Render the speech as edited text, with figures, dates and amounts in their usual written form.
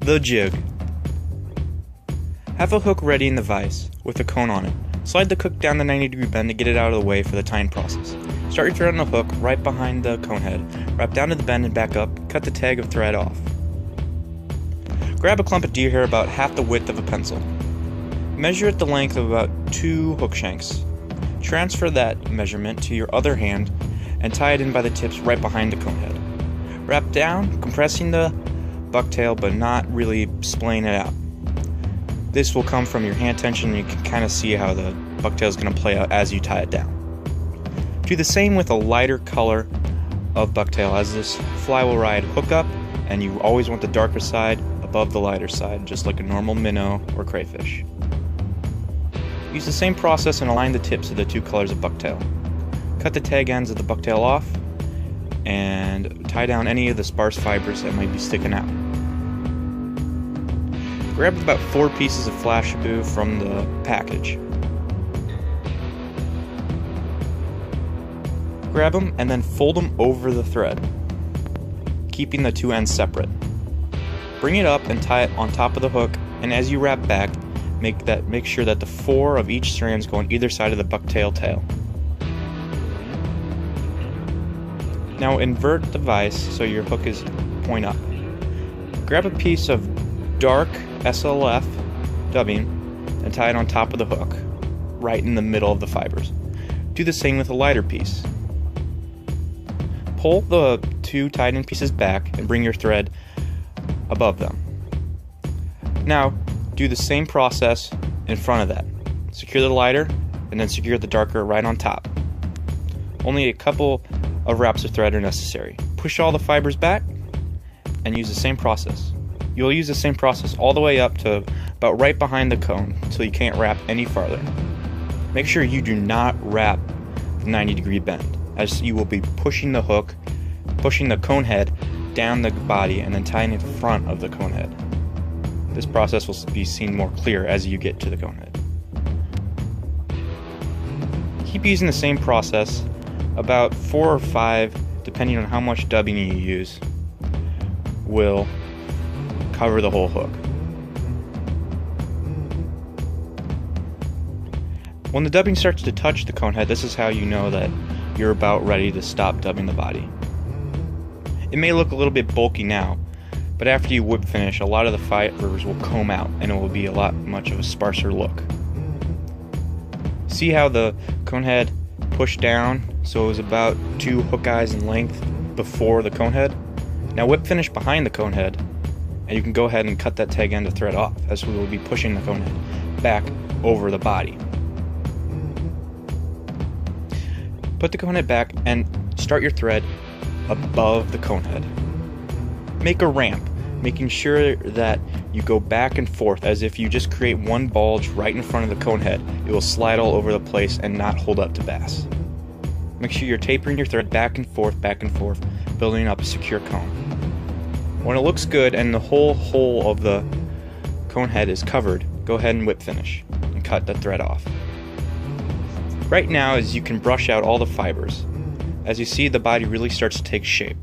The jig. Have a hook ready in the vise with a cone on it. Slide the hook down the 90-degree bend to get it out of the way for the tying process. Start your thread on the hook right behind the cone head. Wrap down to the bend and back up. Cut the tag of thread off. Grab a clump of deer hair about half the width of a pencil. Measure it the length of about 2 hook shanks. Transfer that measurement to your other hand and tie it in by the tips right behind the cone head. Wrap down, compressing the bucktail but not really splaying it out. This will come from your hand tension, and you can kind of see how the bucktail is going to play out as you tie it down. Do the same with a lighter color of bucktail, as this fly will ride hook up, and you always want the darker side above the lighter side, just like a normal minnow or crayfish. Use the same process and align the tips of the 2 colors of bucktail. Cut the tag ends of the bucktail off and tie down any of the sparse fibers that might be sticking out. Grab about 4 pieces of Flashabou from the package. Grab them and then fold them over the thread, keeping the 2 ends separate. Bring it up and tie it on top of the hook, and as you wrap back, make sure that the 4 of each strands go on either side of the bucktail tail. Now invert the vise so your hook is point up. Grab a piece of dark SLF dubbing and tie it on top of the hook, right in the middle of the fibers. Do the same with a lighter piece. Pull the 2 tied in pieces back and bring your thread above them. Now do the same process in front of that. Secure the lighter and then secure the darker right on top. Only a couple of wraps of thread are necessary. Push all the fibers back and use the same process. You'll use the same process all the way up to about right behind the cone until you can't wrap any farther. Make sure you do not wrap the 90-degree bend, as you will be pushing the hook, pushing the cone head down the body and then tying it in front of the cone head. This process will be seen more clear as you get to the cone head. Keep using the same process, about 4 or 5, depending on how much dubbing you use, will cover the whole hook. When the dubbing starts to touch the cone head, this is how you know that you're about ready to stop dubbing the body. It may look a little bit bulky now, but after you whip finish, a lot of the fibers will comb out and it will be a lot much of a sparser look. See how the cone head pushed down so it was about 2 hook eyes in length before the cone head? Now whip finish behind the cone head, and you can go ahead and cut that tag end of thread off, as we will be pushing the cone head back over the body. Put the cone head back and start your thread above the cone head. Make a ramp, making sure that you go back and forth as if you just create one bulge right in front of the cone head. It will slide all over the place and not hold up to bass. Make sure you're tapering your thread back and forth, building up a secure cone. When it looks good and the whole hole of the cone head is covered, go ahead and whip finish and cut the thread off. Right now, as you can brush out all the fibers, as you see, the body really starts to take shape.